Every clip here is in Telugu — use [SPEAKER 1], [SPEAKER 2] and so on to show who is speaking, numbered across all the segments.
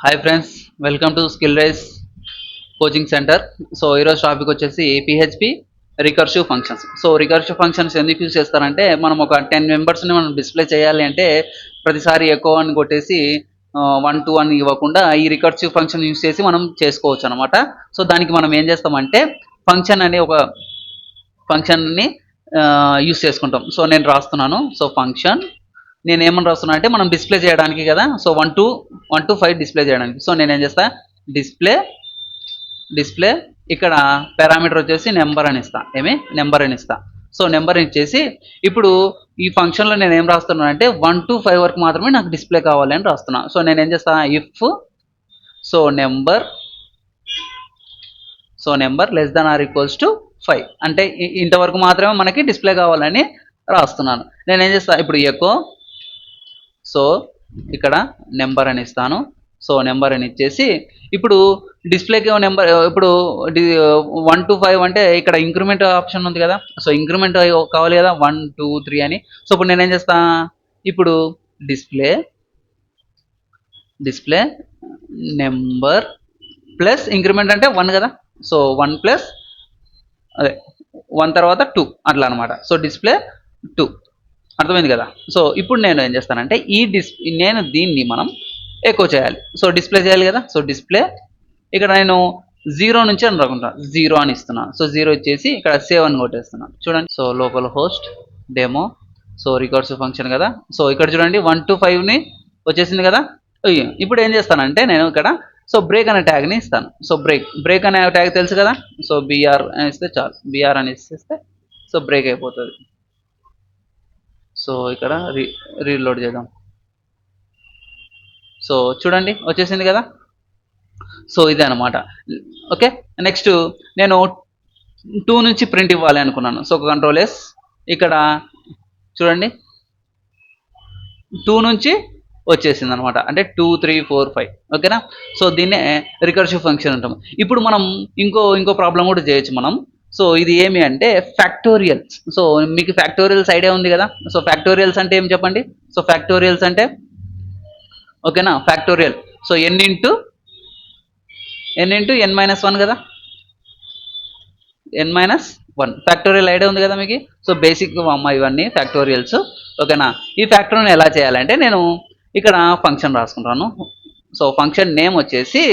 [SPEAKER 1] Hi friends, welcome to skill rice coaching centre. So ఈరోజు టాపిక్ వచ్చేసి PHP recursive functions. So recursive functions ఎందుకు యూజ్ చేస్తారంటే మనం ఒక 10 మెంబర్స్ని మనం డిస్ప్లే చేయాలి అంటే ప్రతిసారి ఎక్కువ అని కొట్టేసి 1 2 అని ఇవ్వకుండా ఈ రికర్సివ్ ఫంక్షన్ యూజ్ చేసి మనం చేసుకోవచ్చు అనమాట. సో దానికి మనం ఏం చేస్తామంటే ఫంక్షన్ అనే ఒక ఫంక్షన్ని యూజ్ చేసుకుంటాం. సో నేను రాస్తున్నాను. సో ఫంక్షన్ నేను ఏమని రాస్తున్నా అంటే మనం డిస్ప్లే చేయడానికి కదా. సో 1 to 5 డిస్ప్లే చేయడానికి. సో నేను ఏం చేస్తా, డిస్ప్లే ఇక్కడ పారామీటర్ వచ్చేసి నెంబర్ అని ఇస్తా. నెంబర్ అని ఇస్తా. సో నెంబర్ ఇచ్చేసి ఇప్పుడు ఈ ఫంక్షన్లో నేను ఏం రాస్తున్నాను అంటే 1 to 5 వరకు మాత్రమే నాకు డిస్ప్లే కావాలి అని రాస్తున్నా. సో నేను ఏం చేస్తా, if so number less than or equals to 5 అంటే ఇంతవరకు మాత్రమే మనకి డిస్ప్లే కావాలని రాస్తున్నాను. నేను ఏం చేస్తా, ఇప్పుడు ఎకో సో ఇక్కడ నెంబర్ అని ఇస్తాను. సో నెంబర్ అని ఇచ్చేసి ఇప్పుడు డిస్ప్లేకి నెంబర్ ఇప్పుడు 1 to 5 అంటే ఇక్కడ ఇంక్రిమెంట్ ఆప్షన్ ఉంది కదా. సో ఇంక్రిమెంట్ కావాలి కదా 1 2 3 అని. సో ఇప్పుడు నేనేం చేస్తా, ఇప్పుడు డిస్ప్లే నెంబర్ ప్లస్ ఇంక్రిమెంట్ అంటే 1 కదా. సో 1 ప్లస్ అదే 1 తర్వాత 2 అట్లా అనమాట. సో డిస్ప్లే 2 అర్థమైంది కదా. సో ఇప్పుడు నేను ఏం చేస్తానంటే నేను దీన్ని మనం ఎకో చేయాలి. సో డిస్ప్లే చేయాలి కదా. సో డిస్ప్లే ఇక్కడ నేను 0 నుంచి అని రాకుండా 0 అని ఇస్తున్నాను. సో 0 ఇచ్చేసి ఇక్కడ సేవ్ అని కొట్టేస్తున్నాను. చూడండి, so local host demo so recursive function కదా. సో ఇక్కడ చూడండి 1 to 5ని వచ్చేసింది కదా. ఇప్పుడు ఏం చేస్తానంటే నేను ఇక్కడ సో బ్రేక్ అనే ట్యాగ్ని ఇస్తాను. సో బ్రేక్ అనే ట్యాగ్ తెలుసు కదా. సో బిఆర్ అని ఇస్తే చాలు. బిఆర్ అని ఇస్తే సో బ్రేక్ అయిపోతుంది. సో ఇక్కడ రీలోడ్ చేద్దాం. సో చూడండి వచ్చేసింది కదా. సో ఇదే అనమాట. ఓకే, నెక్స్ట్ నేను 2 నుంచి ప్రింట్ ఇవ్వాలి అనుకున్నాను. సో కంట్రోల్ ఎస్ ఇక్కడ చూడండి 2 నుంచి వచ్చేసింది అనమాట. అంటే 2 3 4 5 ఓకేనా. సో దీన్నే రికర్సివ్ ఫంక్షన్ అంటాం. ఇప్పుడు మనం ఇంకో ప్రాబ్లం కూడా చేయొచ్చు మనం. సో ఇది ఏమి అంటే ఫ్యాక్టోరియల్స్. సో మీకు ఫ్యాక్టోరియల్స్ ఐడియా ఉంది కదా. సో ఫ్యాక్టోరియల్స్ అంటే ఏం చెప్పండి. సో ఫ్యాక్టోరియల్స్ అంటే ఓకేనా, factorial so n into n-1 కదా. n-1 ఫ్యాక్టోరియల్ ఐడియా ఉంది కదా మీకు. సో బేసిక్ అమ్మ ఇవన్నీ ఫ్యాక్టోరియల్స్ ఓకేనా. ఈ ఫ్యాక్టోరియల్ని ఎలా చేయాలంటే నేను ఇక్కడ ఫంక్షన్ రాసుకుంటాను. సో ఫంక్షన్ నేమ్ వచ్చేసి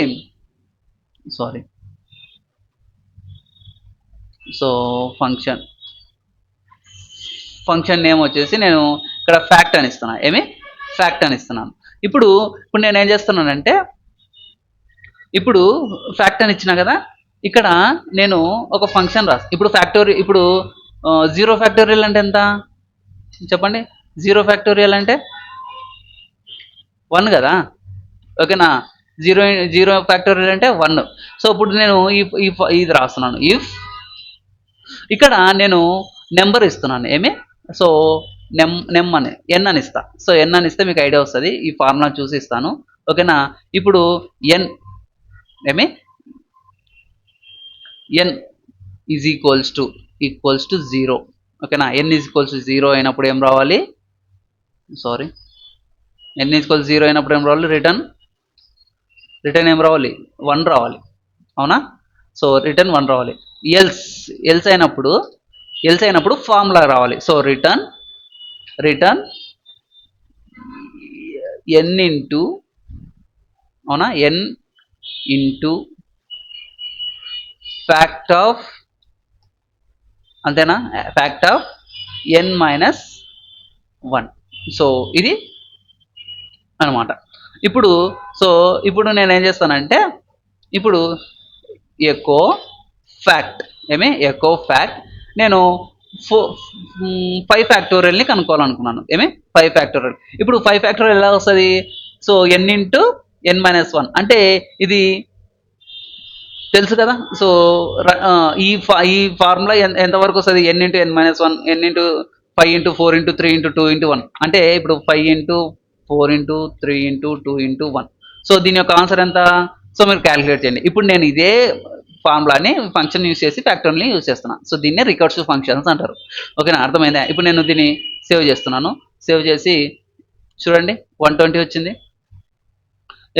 [SPEAKER 1] ఫంక్షన్ నేమ్ వచ్చేసి నేను ఇక్కడ ఫ్యాక్ట్ అని ఇస్తున్నాను. ఫ్యాక్ట్ అని ఇస్తున్నాను. ఇప్పుడు నేను ఏం చేస్తున్నానంటే ఇప్పుడు ఫ్యాక్ట్ అని ఇచ్చిన కదా. ఇక్కడ నేను ఒక ఫంక్షన్ ఇప్పుడు ఇప్పుడు 0 ఫ్యాక్టోరియల్ అంటే ఎంత చెప్పండి. 0 ఫ్యాక్టోరియల్ అంటే 1 కదా. ఓకేనా. 0 ఫ్యాక్టోరియల్ అంటే 1. సో ఇప్పుడు నేను ఇది రాస్తున్నాను. ఇఫ్ ఇక్కడ నేను నెంబర్ ఇస్తున్నాను. సో అని n అని ఇస్తా. సో n అని ఇస్తే మీకు ఐడియా వస్తుంది. ఈ ఫార్ములా చూసి ఇస్తాను ఓకేనా. ఇప్పుడు n ఈజ్ ఈక్వల్స్ టు 0 ఓకేనా. n ఈజ్ ఈక్వల్స్ టు 0 అయినప్పుడు ఏం రావాలి, n ఈజ్ ఈక్వల్స్ 0 అయినప్పుడు ఏం రావాలి, రిటర్న్ ఏం రావాలి, 1 రావాలి అవునా. సో రిటర్న్ 1 రావాలి. ఎల్స్ అయినప్పుడు ఫార్ములా రావాలి. సో రిటర్న్ n ఇంటూ అవునా, n ఇంటూ ఫ్యాక్ట్ ఆఫ్ అంతేనా, ఫ్యాక్ట్ ఆఫ్ n-1. సో ఇది అనమాట. ఇప్పుడు నేను ఏం చేస్తానంటే ఇప్పుడు ఎకో ఫ్యాక్ట్ నేను 5 ఫ్యాక్టోరియల్ని కనుక్కోవాలనుకున్నాను. 5 ఫ్యాక్టోరియల్. ఇప్పుడు 5 ఫ్యాక్టోరియల్ ఎలా వస్తుంది. సో n ఇంటూ n-1 అంటే ఇది తెలుసు కదా. సో ఈ ఫార్ములా ఎంతవరకు వస్తుంది, n into n-1, n into 5 into 4 into 3 into 2 into 1 అంటే ఇప్పుడు 5 into 4 into 3 into 2 into 1. So దీని యొక్క ఆన్సర్ ఎంత. సో మీరు క్యాలిక్యులేట్ చేయండి. ఇప్పుడు నేను ఇదే ఫార్ములాని ఫంక్షన్ యూస్ చేసి ఫ్యాక్టర్ని యూస్ చేస్తున్నాను. సో దీన్నే రికర్సివ్ ఫంక్షన్స్ అంటారు ఓకేనా. అర్థమైందా. ఇప్పుడు నేను దీన్ని సేవ్ చేస్తున్నాను. సేవ్ చేసి చూడండి 120 వచ్చింది.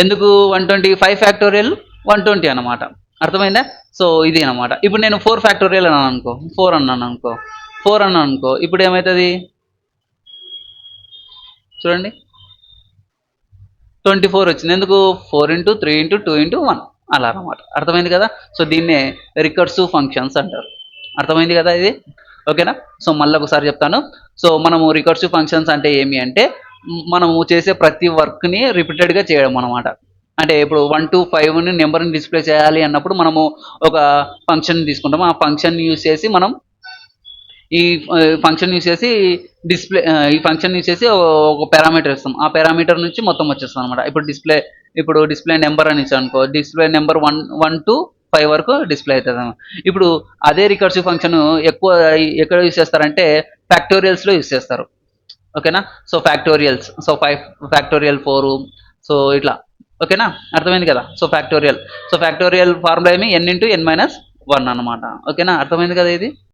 [SPEAKER 1] ఎందుకు 120 5 ఫ్యాక్టోరియల్ 120 అనమాట. అర్థమైందా? సో ఇది అనమాట. ఇప్పుడు నేను 4 ఫ్యాక్టోరియల్ అన్నాను అనుకో, 4 అన్నాను అనుకో, ఇప్పుడు ఏమవుతుంది చూడండి, 24 వచ్చింది. ఎందుకు 4 ఇంటూ 3 ఇంటూ 2 ఇంటూ 1 అలా అనమాట. అర్థమైంది కదా? సో దీన్నే రికర్సివ్ ఫంక్షన్స్ అంటారు. అర్థమైంది కదా ఇది? ఓకేనా? సో మళ్ళీ ఒకసారి చెప్తాను. సో మనము రికర్సివ్ ఫంక్షన్స్ అంటే ఏమి అంటే మనము చేసే ప్రతి వర్క్ని రిపీటెడ్గా చేయడం అనమాట. అంటే ఇప్పుడు 1 to 5ని నెంబర్ని డిస్ప్లే చేయాలి అన్నప్పుడు మనము ఒక ఫంక్షన్ తీసుకుంటాము. ఆ ఫంక్షన్ యూజ్ చేసి మనం ఈ ఫంక్షన్ యూజ్ చేసి డిస్ప్లే ఈ ఫంక్షన్ యూజ్ చేసి ఒక పారామీటర్ ఇస్తాం. ఆ పారామీటర్ నుంచి మొత్తం వచ్చేస్తాం అనమాట. ఇప్పుడు డిస్ప్లే నెంబర్ అని ఇచ్చాను అనుకో, డిస్ప్లే నెంబర్ 1 to 5 వరకు డిస్ప్లే అవుతుంది అన్నమాట. ఇప్పుడు అదే రికర్సివ్ ఫంక్షన్ ఎక్కువ ఎక్కడ యూజ్ చేస్తారంటే ఫ్యాక్టోరియల్స్లో యూజ్ చేస్తారు. ఓకేనా? So factorials, so 5 factorial 4, so ఇట్లా. ఓకేనా? అర్థమైంది కదా? సో ఫ్యాక్టోరియల్ ఫార్ములా ఏమి n ఇంటూ n మైనస్ 1 అనమాట. ఓకేనా? అర్థమైంది కదా ఇది?